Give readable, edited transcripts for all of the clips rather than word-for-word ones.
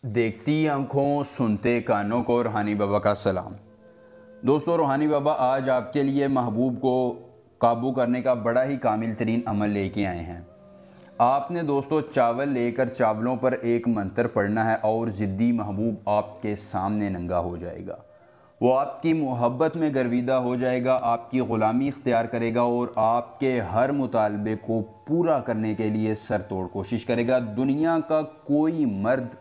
دیکھتی آنکھوں سنتے کانوں کو روحانی بابا کا سلام۔ دوستو، روحانی بابا آج آپ کے لیے محبوب کو قابو کرنے کا بڑا ہی کامل ترین عمل لے کے آئے ہیں۔ آپ نے دوستو چاول لے کر چاولوں پر ایک منتر پڑھنا ہے اور ضدی محبوب آپ کے سامنے ننگا ہو جائے گا۔ وہ آپ کی محبت میں گرویدہ ہو جائے گا، آپ کی غلامی اختیار کرے گا اور آپ کے ہر مطالبے کو پورا کرنے کے لیے سر توڑ کوشش کرے گا۔ دنیا کا کوئی مرد،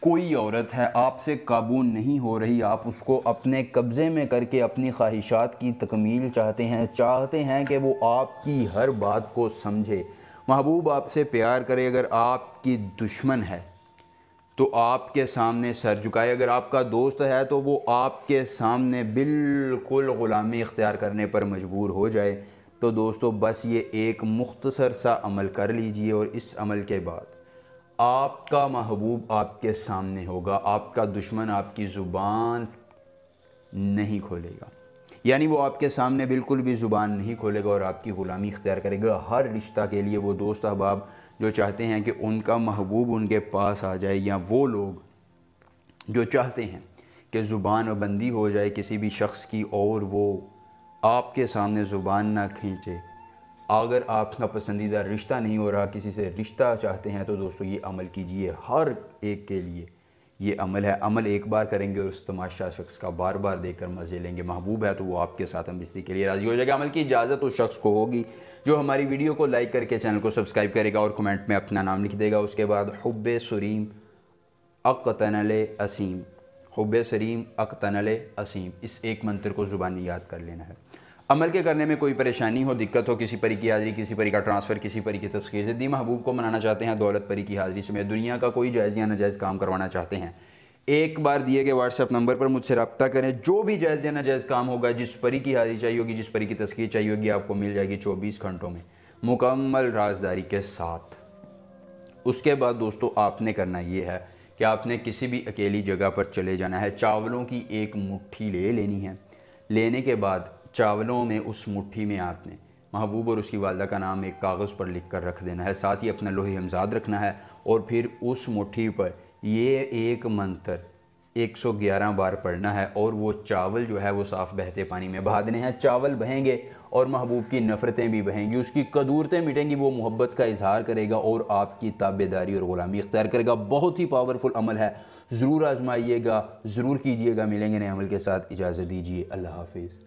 کوئی عورت ہے آپ سے قابو نہیں ہو رہی، آپ اس کو اپنے قبضے میں کر کے اپنی خواہشات کی تکمیل چاہتے ہیں کہ وہ آپ کی ہر بات کو سمجھے۔ محبوب آپ سے پیار کرے، اگر آپ کی دشمن ہے تو آپ کے سامنے سر جھکائے، اگر آپ کا دوست ہے تو وہ آپ کے سامنے بالکل غلامی اختیار کرنے پر مجبور ہو جائے۔ تو دوستو بس یہ ایک مختصر سا عمل کر لیجئے اور اس عمل کے بعد آپ کا محبوب آپ کے سامنے ہوگا، آپ کا دشمن آپ کی زبان نہیں کھولے گا، یعنی وہ آپ کے سامنے بالکل بھی زبان نہیں کھولے گا اور آپ کی غلامی اختیار کرے گا۔ ہر رشتہ کے لیے وہ دوست احباب جو چاہتے ہیں کہ ان کا محبوب ان کے پاس آ جائے، یا وہ لوگ جو چاہتے ہیں کہ زبان بندی ہو جائے کسی بھی شخص کی اور وہ آپ کے سامنے زبان نہ کھینچے، اگر آپ کا پسندیدہ رشتہ نہیں ہو رہا، کسی سے رشتہ چاہتے ہیں، تو دوستو یہ عمل کیجئے۔ ہر ایک کے لیے یہ عمل ہے، عمل ایک بار کریں گے اور اس تماشا شخص کا بار بار دیکھ کر مزے لیں گے۔ محبوب ہے تو وہ آپ کے ساتھ ہم بستی کے لیے راضی ہو جائے گا۔ عمل کی اجازت اس شخص کو ہوگی جو ہماری ویڈیو کو لائک کر کے چینل کو سبسکرائب کرے گا اور کمنٹ میں اپنا نام لکھ دے گا۔ اس کے بعد حب سریم اقتنل اسیم، حب سریم اقتنل اسیم، اس ایک منتر کو زبانی یاد کر لینا ہے۔ عمل کے کرنے میں کوئی پریشانی ہو، دقت ہو، کسی پری کی حاضری، کسی پری کا ٹرانسفر، کسی پری کی تسخیر، ضدی محبوب کو منانا چاہتے ہیں، دولت پری کی حاضری سمیت دنیا کا کوئی جائز یا ناجائز کام کروانا چاہتے ہیں، ایک بار دیے گئے واٹس ایپ نمبر پر مجھ سے رابطہ کریں۔ جو بھی جائز یا ناجائز کام ہوگا، جس پری کی حاضری چاہیے ہوگی، جس پری کی تسخیر چاہیے ہوگی، آپ کو مل جائے گی 24 گھنٹوں میں مکمل رازداری کے ساتھ۔ اس کے بعد دوستو آپ نے کرنا یہ ہے کہ آپ نے کسی بھی اکیلی جگہ پر چلے جانا ہے، چاولوں کی ایک مٹھی لے لینی ہے۔ لینے کے بعد چاولوں میں اس مٹھی میں آپ نے محبوب اور اس کی والدہ کا نام ایک کاغذ پر لکھ کر رکھ دینا ہے، ساتھ ہی اپنا لوح ہمزاد رکھنا ہے اور پھر اس مٹھی پر یہ ایک منتر 111 بار پڑھنا ہے اور وہ چاول جو ہے وہ صاف بہتے پانی میں بہا دینے ہیں۔ چاول بہیں گے اور محبوب کی نفرتیں بھی بہیں گی، اس کی قدورتیں مٹیں گی، وہ محبت کا اظہار کرے گا اور آپ کی تابعداری اور غلامی اختیار کرے گا۔ بہت ہی پاورفل عمل ہے، ضرور آزمائیے گا، ضرور کیجئے گا۔ ملیں گے نئے عمل کے ساتھ، اجازت دیجئے، اللہ حافظ۔